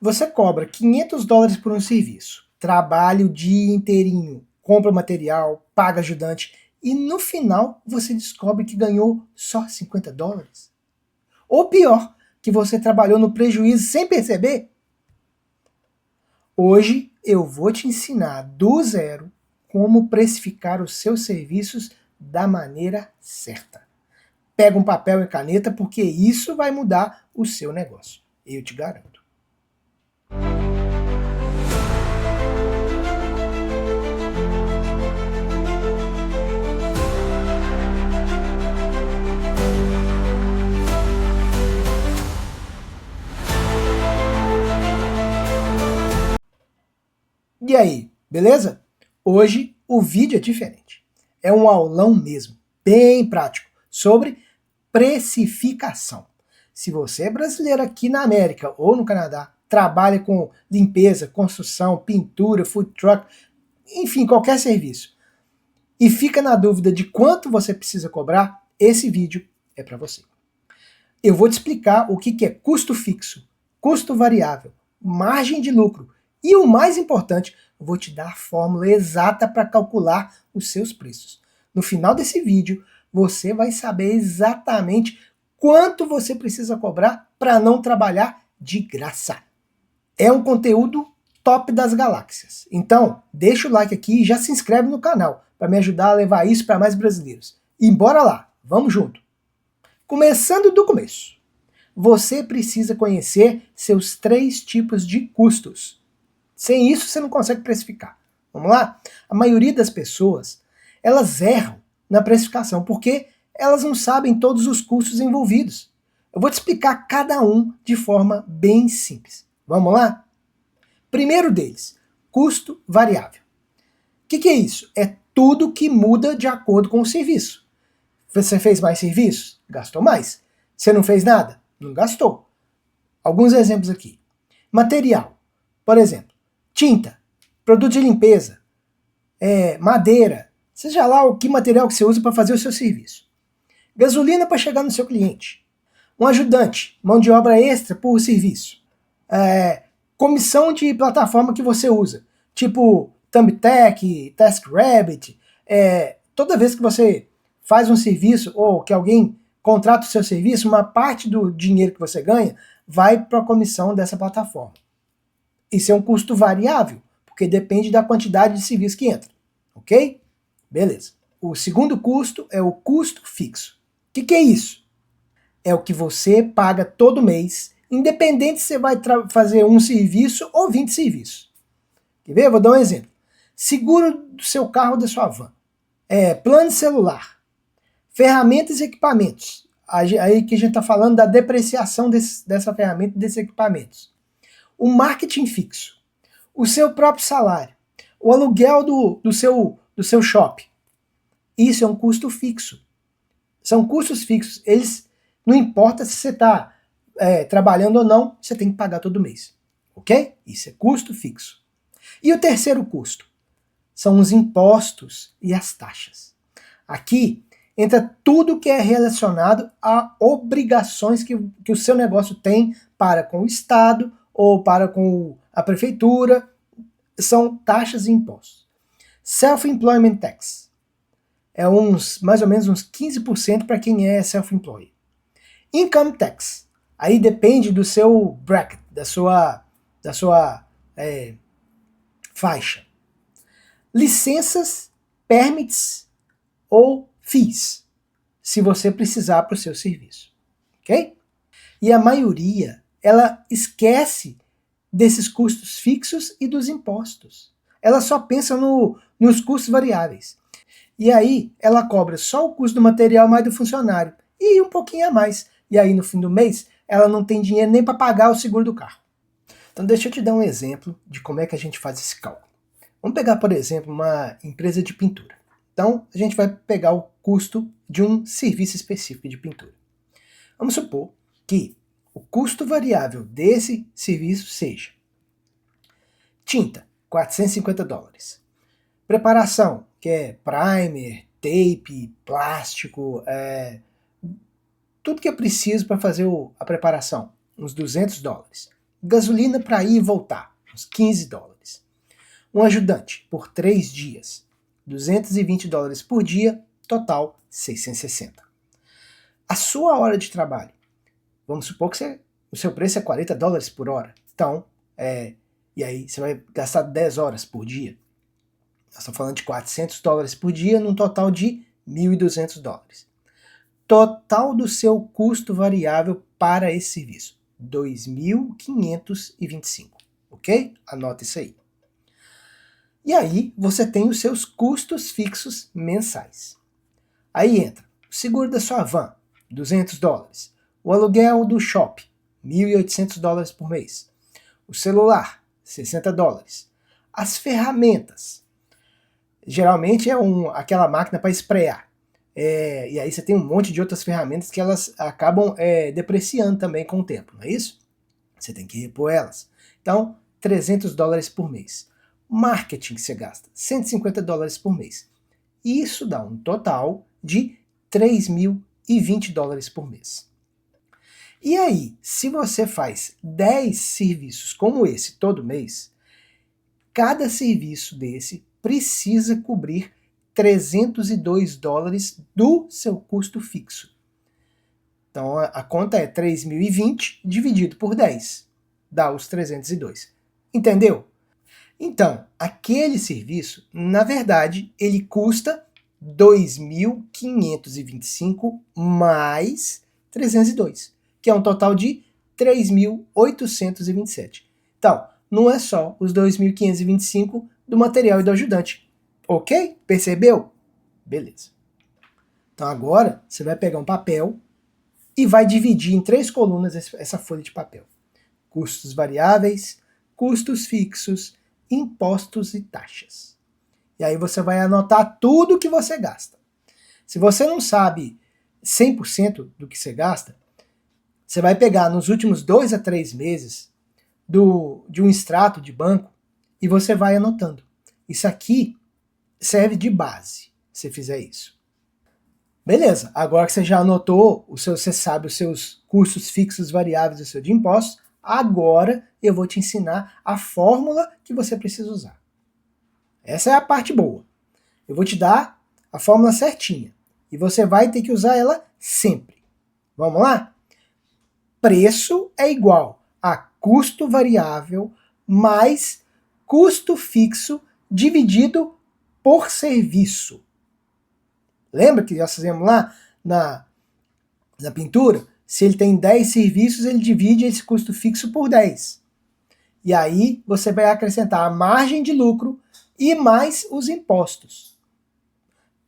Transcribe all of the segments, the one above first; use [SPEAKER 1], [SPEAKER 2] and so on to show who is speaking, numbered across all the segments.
[SPEAKER 1] Você cobra $500 por um serviço, trabalha o dia inteirinho, compra material, paga ajudante e no final você descobre que ganhou só $50? Ou pior, que você trabalhou no prejuízo sem perceber? Hoje eu vou te ensinar do zero como precificar os seus serviços da maneira certa. Pega um papel e caneta porque isso vai mudar o seu negócio. Eu te garanto. E aí, beleza? Hoje o vídeo é diferente. É um aulão mesmo, bem prático, sobre precificação. Se você é brasileiro aqui na América ou no Canadá, trabalha com limpeza, construção, pintura, food truck, enfim, qualquer serviço, e fica na dúvida de quanto você precisa cobrar, esse vídeo é para você. Eu vou te explicar o que é custo fixo, custo variável, margem de lucro e o mais importante, eu vou te dar a fórmula exata para calcular os seus preços. No final desse vídeo, você vai saber exatamente quanto você precisa cobrar para não trabalhar de graça. É um conteúdo top das galáxias. Então, deixa o like aqui e já se inscreve no canal para me ajudar a levar isso para mais brasileiros. E bora lá, vamos junto! Começando do começo, você precisa conhecer seus 3 tipos de custos. Sem isso, você não consegue precificar. Vamos lá? A maioria das pessoas, elas erram na precificação, porque elas não sabem todos os custos envolvidos. Eu vou te explicar cada um de forma bem simples. Vamos lá? Primeiro deles, custo variável. O que é isso? É tudo que muda de acordo com o serviço. Você fez mais serviços? Gastou mais. Você não fez nada? Não gastou. Alguns exemplos aqui. Material. Por exemplo, tinta, produto de limpeza, madeira, seja lá o que material que você usa para fazer o seu serviço. Gasolina para chegar no seu cliente. Um ajudante, mão de obra extra por serviço. Comissão de plataforma que você usa, tipo Thumbtack, TaskRabbit. Toda vez que você faz um serviço ou que alguém contrata o seu serviço, uma parte do dinheiro que você ganha vai para a comissão dessa plataforma. Isso é um custo variável, porque depende da quantidade de serviço que entra, ok? Beleza. O segundo custo é o custo fixo. O que é isso? É o que você paga todo mês, independente se você vai fazer um serviço ou 20 serviços. Quer ver? Eu vou dar um exemplo. Seguro do seu carro ou da sua van. Plano de celular. Ferramentas e equipamentos. Aí que a gente está falando da depreciação dessa ferramenta e desses equipamentos. O marketing fixo. O seu próprio salário. O aluguel do seu shopping. Isso é um custo fixo. São custos fixos. Eles, não importa se você está trabalhando ou não, você tem que pagar todo mês. Ok? Isso é custo fixo. E o terceiro custo? São os impostos e as taxas. Aqui entra tudo que é relacionado a obrigações que o seu negócio tem para com o Estado ou para com a prefeitura. São taxas e impostos. Self-employment tax. É mais ou menos uns 15% para quem é self-employed. Income tax. Aí depende do seu bracket, da sua faixa. Licenças, permits ou fees, se você precisar para o seu serviço. Ok? E a maioria, ela esquece desses custos fixos e dos impostos. Ela só pensa nos custos variáveis. E aí, ela cobra só o custo do material mais do funcionário. E um pouquinho a mais. E aí, no fim do mês, ela não tem dinheiro nem para pagar o seguro do carro. Então, deixa eu te dar um exemplo de como é que a gente faz esse cálculo. Vamos pegar, por exemplo, uma empresa de pintura. Então, a gente vai pegar o custo de um serviço específico de pintura. Vamos supor que o custo variável desse serviço seja tinta, $450. Preparação, que é primer, tape, plástico, tudo que é preciso para fazer a preparação, uns $200. gasolina para ir e voltar, uns 15 dólares. Um ajudante por 3 dias, 220 dólares por dia, total 660. A sua hora de trabalho, vamos supor que o seu preço é 40 dólares por hora, então, e aí você vai gastar 10 horas por dia. Nós estamos falando de 400 dólares por dia, num total de 1.200 dólares. Total do seu custo variável para esse serviço, 2.525, ok? Anota isso aí. E aí você tem os seus custos fixos mensais. Aí entra o seguro da sua van, 200 dólares. O aluguel do shopping, 1.800 dólares por mês. O celular, 60 dólares. As ferramentas, geralmente é aquela máquina para esprear. E aí você tem um monte de outras ferramentas que elas acabam depreciando também com o tempo, não é isso? Você tem que repor elas. Então, 300 dólares por mês. Marketing que você gasta, 150 dólares por mês. Isso dá um total de 3.020 dólares por mês. E aí, se você faz 10 serviços como esse todo mês, cada serviço desse precisa cobrir 302 dólares do seu custo fixo. Então a conta é 3.020 dividido por 10, dá os 302. Entendeu? Então, aquele serviço, na verdade, ele custa 2.525 mais 302, que é um total de 3.827. Então, não é só os 2.525 do material e do ajudante. Ok? Percebeu? Beleza. Então agora você vai pegar um papel e vai dividir em 3 colunas essa folha de papel. Custos variáveis, custos fixos, impostos e taxas. E aí você vai anotar tudo que você gasta. Se você não sabe 100% do que você gasta, você vai pegar nos últimos 2 a 3 meses de um extrato de banco e você vai anotando. Isso aqui serve de base, se fizer isso. Beleza, agora que você já anotou, você sabe os seus custos fixos variáveis do seu de impostos, agora eu vou te ensinar a fórmula que você precisa usar. Essa é a parte boa. Eu vou te dar a fórmula certinha e você vai ter que usar ela sempre. Vamos lá? Preço é igual a custo variável mais custo fixo dividido por serviço. Lembra que nós fizemos lá na pintura? Se ele tem 10 serviços, ele divide esse custo fixo por 10. E aí você vai acrescentar a margem de lucro e mais os impostos.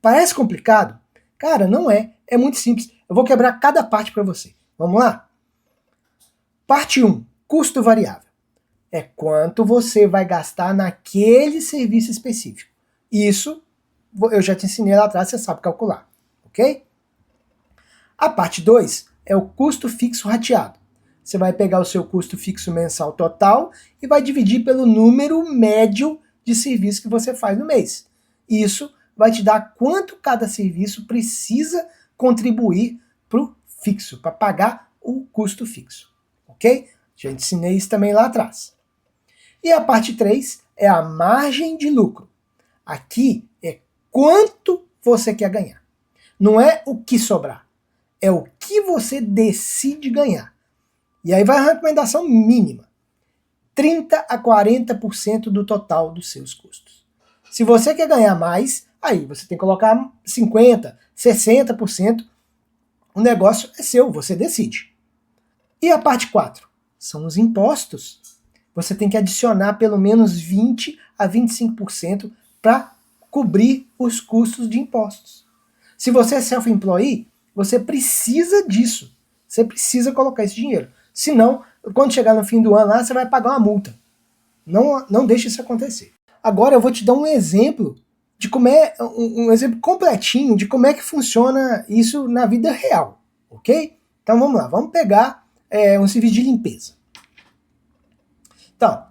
[SPEAKER 1] Parece complicado? Cara, não é. É muito simples. Eu vou quebrar cada parte para você. Vamos lá? Parte 1. Custo variável. É quanto você vai gastar naquele serviço específico. Isso eu já te ensinei lá atrás, você sabe calcular, ok? A parte 2 é o custo fixo rateado. Você vai pegar o seu custo fixo mensal total e vai dividir pelo número médio de serviços que você faz no mês. Isso vai te dar quanto cada serviço precisa contribuir para o fixo, para pagar o custo fixo, ok? Já ensinei isso também lá atrás. E a parte 3 é a margem de lucro. Aqui é quanto você quer ganhar. Não é o que sobrar, é o que você decide ganhar. E aí vai a recomendação mínima. 30 a 40% do total dos seus custos. Se você quer ganhar mais, aí você tem que colocar 50%, 60%. O negócio é seu, você decide. E a parte 4? São os impostos. Você tem que adicionar pelo menos 20 a 25% para cobrir os custos de impostos. Se você é self-employee, você precisa disso. Você precisa colocar esse dinheiro. Senão, quando chegar no fim do ano lá, você vai pagar uma multa. Não deixe isso acontecer. Agora eu vou te dar um exemplo de como um exemplo completinho de como é que funciona isso na vida real, ok? Então vamos lá, vamos pegar um serviço de limpeza. Então,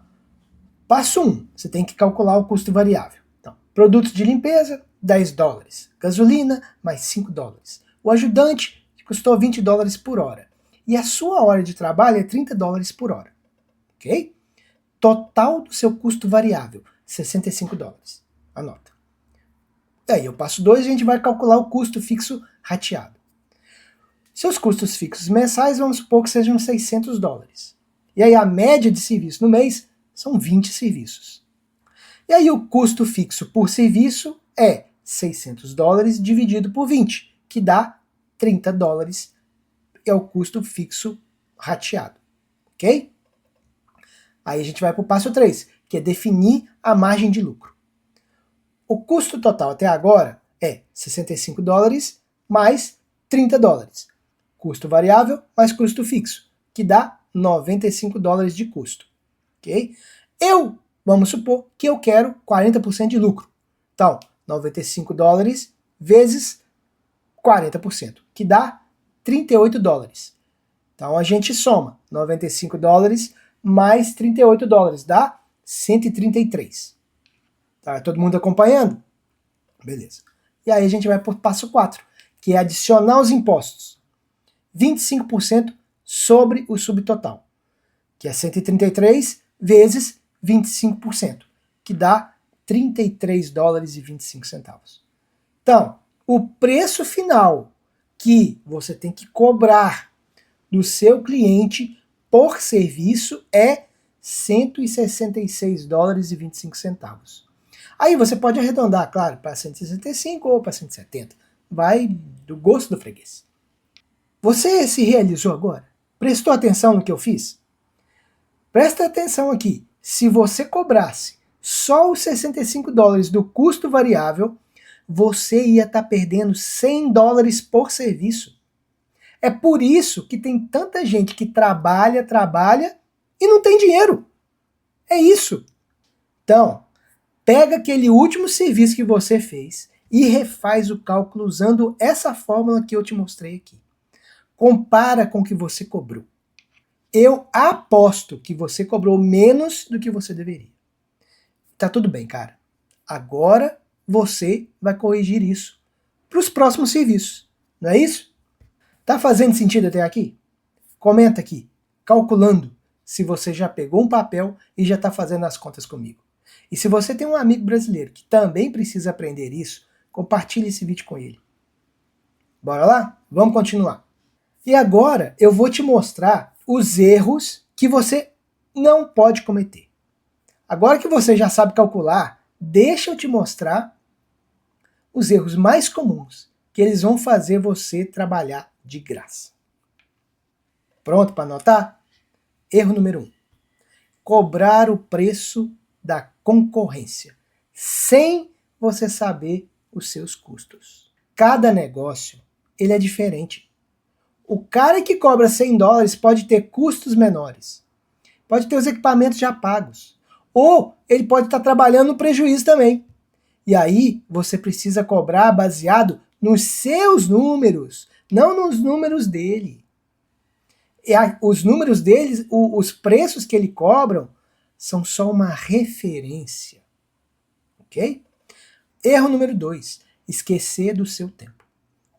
[SPEAKER 1] passo 1, você tem que calcular o custo variável. Então, produtos de limpeza, 10 dólares. Gasolina, mais 5 dólares. O ajudante custou 20 dólares por hora. E a sua hora de trabalho é 30 dólares por hora. ok? Total do seu custo variável, $65. Anota. Aí eu passo 2 e a gente vai calcular o custo fixo rateado. Seus custos fixos mensais, vamos supor que sejam $600. E aí a média de serviço no mês são 20 serviços. E aí o custo fixo por serviço é $600 dividido por 20, que dá $30, é o custo fixo rateado, ok? Aí a gente vai para o passo 3, que é definir a margem de lucro. O custo total até agora é $65 mais $30. Custo variável mais custo fixo, que dá $95 de custo, ok? Vamos supor que eu quero 40% de lucro. Então, $95 vezes 40%, que dá $38. Então a gente soma $95 mais $38, dá 133. Tá todo mundo acompanhando? Beleza. E aí a gente vai para o passo 4, que é adicionar os impostos. 25% sobre o subtotal, que é 133 vezes 25%, que dá $33,25. Então, o preço final que você tem que cobrar do seu cliente por serviço é $166,25. Aí você pode arredondar, claro, para 165 ou para 170. Vai do gosto do freguês. Você se realizou agora? Prestou atenção no que eu fiz? Presta atenção aqui. Se você cobrasse só os $65 do custo variável, você ia estar perdendo $100 por serviço. É por isso que tem tanta gente que trabalha e não tem dinheiro. É isso. Então, pega aquele último serviço que você fez e refaz o cálculo usando essa fórmula que eu te mostrei aqui. Compara com o que você cobrou. Eu aposto que você cobrou menos do que você deveria. Tá tudo bem, cara. Agora você vai corrigir isso para os próximos serviços. Não é isso? Tá fazendo sentido até aqui? Comenta aqui, calculando, se você já pegou um papel e já está fazendo as contas comigo. E se você tem um amigo brasileiro que também precisa aprender isso, compartilhe esse vídeo com ele. Bora lá? Vamos continuar. E agora eu vou te mostrar os erros que você não pode cometer. Agora que você já sabe calcular, deixa eu te mostrar os erros mais comuns que eles vão fazer você trabalhar de graça. Pronto para anotar? Erro número 1. Cobrar o preço da concorrência, sem você saber os seus custos. Cada negócio, ele é diferente. O cara que cobra $100 pode ter custos menores. Pode ter os equipamentos já pagos. Ou ele pode estar trabalhando no prejuízo também. E aí você precisa cobrar baseado nos seus números, não nos números dele. E os números deles, os preços que ele cobram, são só uma referência. Ok? Erro número 2. Esquecer do seu tempo.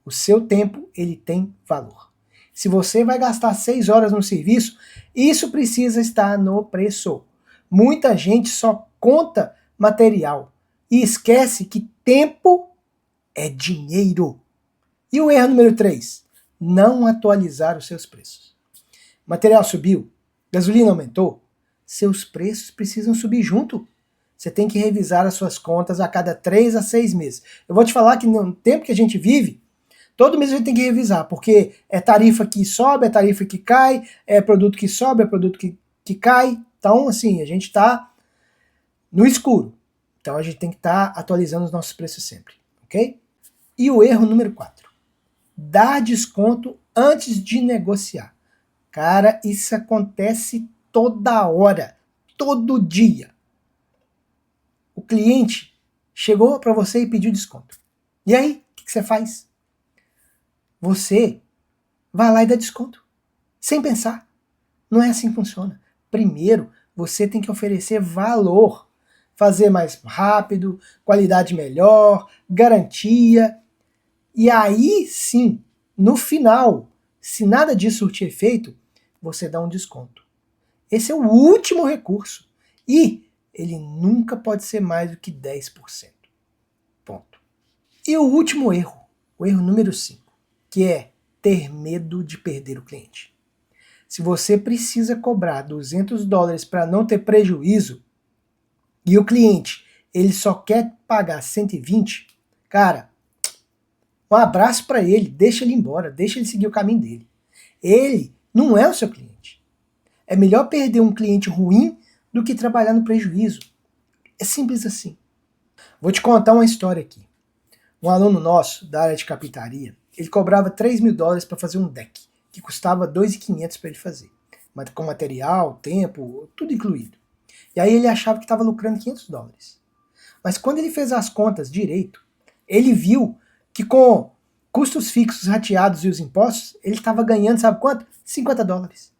[SPEAKER 1] O seu tempo, ele tem valor. Se você vai gastar 6 horas no serviço, isso precisa estar no preço. Muita gente só conta material e esquece que tempo é dinheiro. E o erro número 3, não atualizar os seus preços. Material subiu, gasolina aumentou, seus preços precisam subir junto. Você tem que revisar as suas contas a cada 3 a 6 meses. Eu vou te falar que no tempo que a gente vive, todo mês a gente tem que revisar, porque é tarifa que sobe, é tarifa que cai, é produto que sobe, é produto que cai. Então, assim, a gente está no escuro. Então a gente tem que estar atualizando os nossos preços sempre, ok? E o erro número 4, dar desconto antes de negociar. Cara, isso acontece toda hora, todo dia. O cliente chegou para você e pediu desconto. E aí, o que você faz? Você vai lá e dá desconto, sem pensar. Não é assim que funciona. Primeiro, você tem que oferecer valor. Fazer mais rápido, qualidade melhor, garantia. E aí sim, no final, se nada disso surtir efeito, você dá um desconto. Esse é o último recurso. E ele nunca pode ser mais do que 10%. Ponto. E o último erro, o erro número 5, que é ter medo de perder o cliente. Se você precisa cobrar $200 para não ter prejuízo e o cliente ele só quer pagar 120, cara, um abraço para ele, deixa ele embora, deixa ele seguir o caminho dele. Ele não é o seu cliente. É melhor perder um cliente ruim do que trabalhar no prejuízo. É simples assim. Vou te contar uma história aqui. Um aluno nosso, da área de carpintaria, ele cobrava $3.000 para fazer um deck, que custava $2.500 para ele fazer. Mas com material, tempo, tudo incluído. E aí ele achava que estava lucrando $500. Mas quando ele fez as contas direito, ele viu que com custos fixos rateados e os impostos, ele estava ganhando, sabe quanto? $50.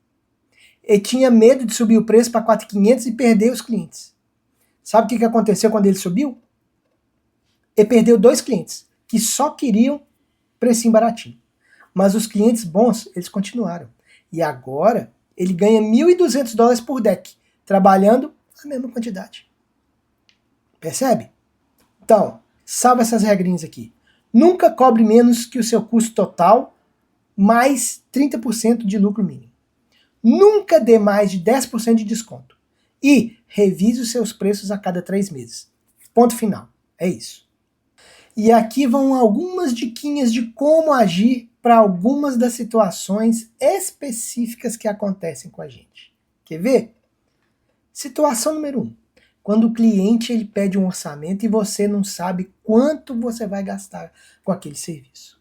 [SPEAKER 1] Ele tinha medo de subir o preço para 4.500 e perder os clientes. Sabe o que aconteceu quando ele subiu? Ele perdeu 2 clientes, que só queriam precinho baratinho. Mas os clientes bons, eles continuaram. E agora, ele ganha $1.200 por deck, trabalhando a mesma quantidade. Percebe? Então, salva essas regrinhas aqui. Nunca cobre menos que o seu custo total, mais 30% de lucro mínimo. Nunca dê mais de 10% de desconto. E revise os seus preços a cada 3 meses. Ponto final. É isso. E aqui vão algumas diquinhas de como agir para algumas das situações específicas que acontecem com a gente. Quer ver? Situação número 1. Quando o cliente ele pede um orçamento e você não sabe quanto você vai gastar com aquele serviço.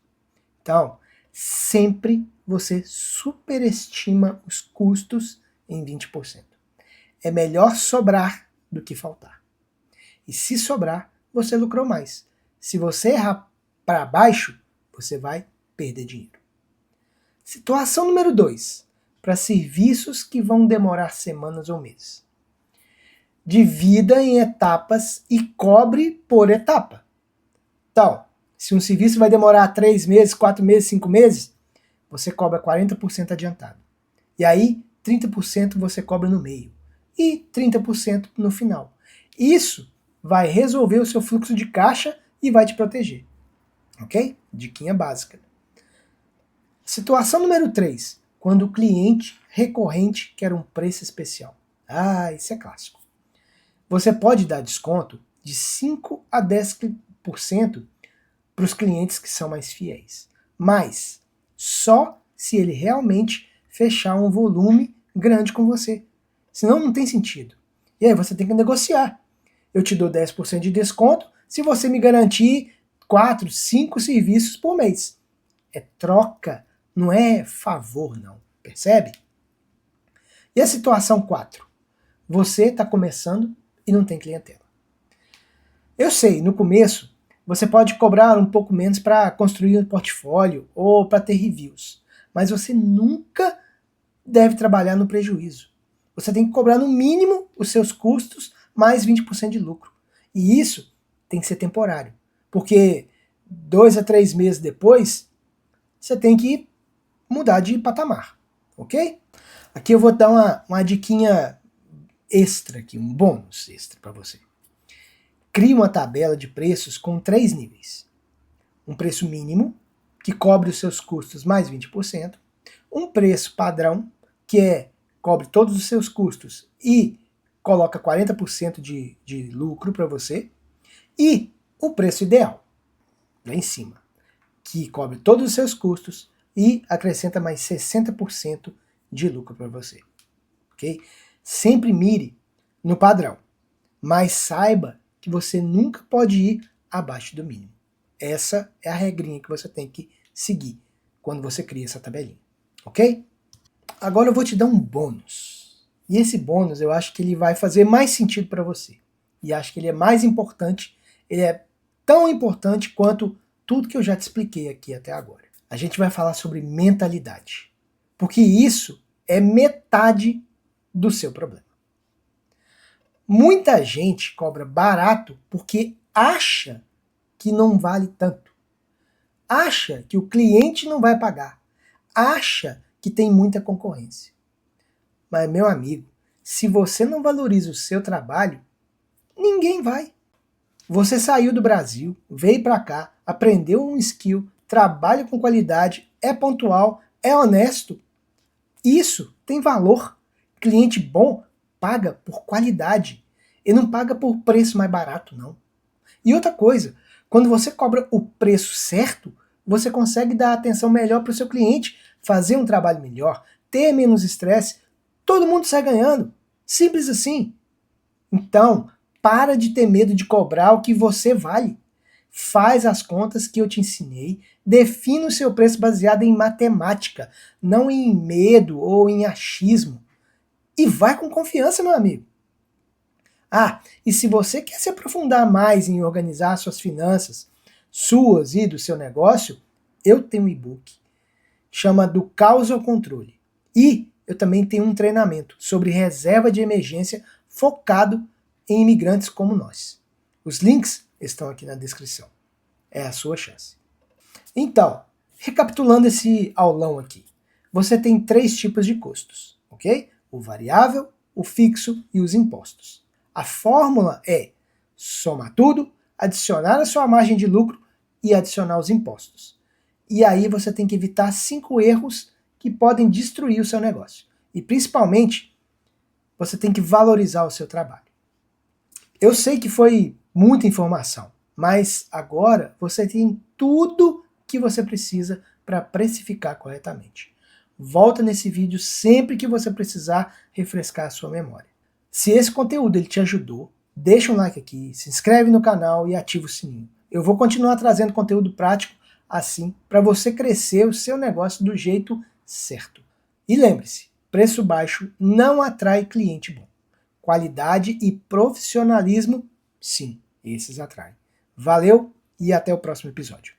[SPEAKER 1] Então, sempre você superestima os custos em 20%. É melhor sobrar do que faltar. E se sobrar, você lucrou mais. Se você errar para baixo, você vai perder dinheiro. Situação número 2. Para serviços que vão demorar semanas ou meses. Divida em etapas e cobre por etapa. Então, se um serviço vai demorar 3 meses, 4 meses, 5 meses, você cobra 40% adiantado. E aí, 30% você cobra no meio. E 30% no final. Isso vai resolver o seu fluxo de caixa e vai te proteger. Ok? Diquinha básica. Situação número 3. Quando o cliente recorrente quer um preço especial. Ah, isso é clássico. Você pode dar desconto de 5 a 10% para os clientes que são mais fiéis. Mas só se ele realmente fechar um volume grande com você. Senão não tem sentido. E aí você tem que negociar. Eu te dou 10% de desconto se você me garantir 4, 5 serviços por mês. É troca, não é favor não. Percebe? E a situação 4. Você está começando e não tem clientela. Eu sei, no começo, você pode cobrar um pouco menos para construir um portfólio ou para ter reviews, mas você nunca deve trabalhar no prejuízo. Você tem que cobrar no mínimo os seus custos mais 20% de lucro. E isso tem que ser temporário, porque 2 a 3 meses depois, você tem que mudar de patamar, ok? Aqui eu vou dar uma diquinha extra aqui, um bônus extra para você. Crie uma tabela de preços com 3 níveis. Um preço mínimo, que cobre os seus custos mais 20%. Um preço padrão, que cobre todos os seus custos e coloca 40% de lucro para você. E o preço ideal, lá em cima, que cobre todos os seus custos e acrescenta mais 60% de lucro para você. Ok? Sempre mire no padrão, mas saiba que você nunca pode ir abaixo do mínimo. Essa é a regrinha que você tem que seguir quando você cria essa tabelinha, ok? Agora eu vou te dar um bônus. E esse bônus eu acho que ele vai fazer mais sentido para você. E acho que ele é mais importante, ele é tão importante quanto tudo que eu já te expliquei aqui até agora. A gente vai falar sobre mentalidade. Porque isso é metade do seu problema. Muita gente cobra barato porque acha que não vale tanto. Acha que o cliente não vai pagar. Acha que tem muita concorrência. Mas, meu amigo, Se você não valoriza o seu trabalho, ninguém vai. Você saiu do Brasil, veio para cá, aprendeu um skill, trabalha com qualidade, é pontual, é honesto. Isso tem valor. Cliente bom paga por qualidade. Ele não paga por preço mais barato, não. E outra coisa, quando você cobra o preço certo, você consegue dar atenção melhor para o seu cliente, fazer um trabalho melhor, ter menos estresse, todo mundo sai ganhando. Simples assim. Então, para de ter medo de cobrar o que você vale. Faz as contas que eu te ensinei, defina o seu preço baseado em matemática, não em medo ou em achismo. E vai com confiança, meu amigo. Ah, e se você quer se aprofundar mais em organizar suas finanças, suas e do seu negócio, eu tenho um e-book, chama Do Caos ao Controle. E eu também tenho um treinamento sobre reserva de emergência focado em imigrantes como nós. Os links estão aqui na descrição. É a sua chance. Então, recapitulando esse aulão aqui, você tem 3 tipos de custos, ok? O variável, o fixo e os impostos. A fórmula é somar tudo, adicionar a sua margem de lucro e adicionar os impostos. E aí você tem que evitar 5 erros que podem destruir o seu negócio. E principalmente, você tem que valorizar o seu trabalho. Eu sei que foi muita informação, mas agora você tem tudo que você precisa para precificar corretamente. Volta nesse vídeo sempre que você precisar refrescar a sua memória. Se esse conteúdo ele te ajudou, deixa um like aqui, se inscreve no canal e ativa o sininho. Eu vou continuar trazendo conteúdo prático assim para você crescer o seu negócio do jeito certo. E lembre-se, preço baixo não atrai cliente bom. Qualidade e profissionalismo, sim, esses atraem. Valeu e até o próximo episódio.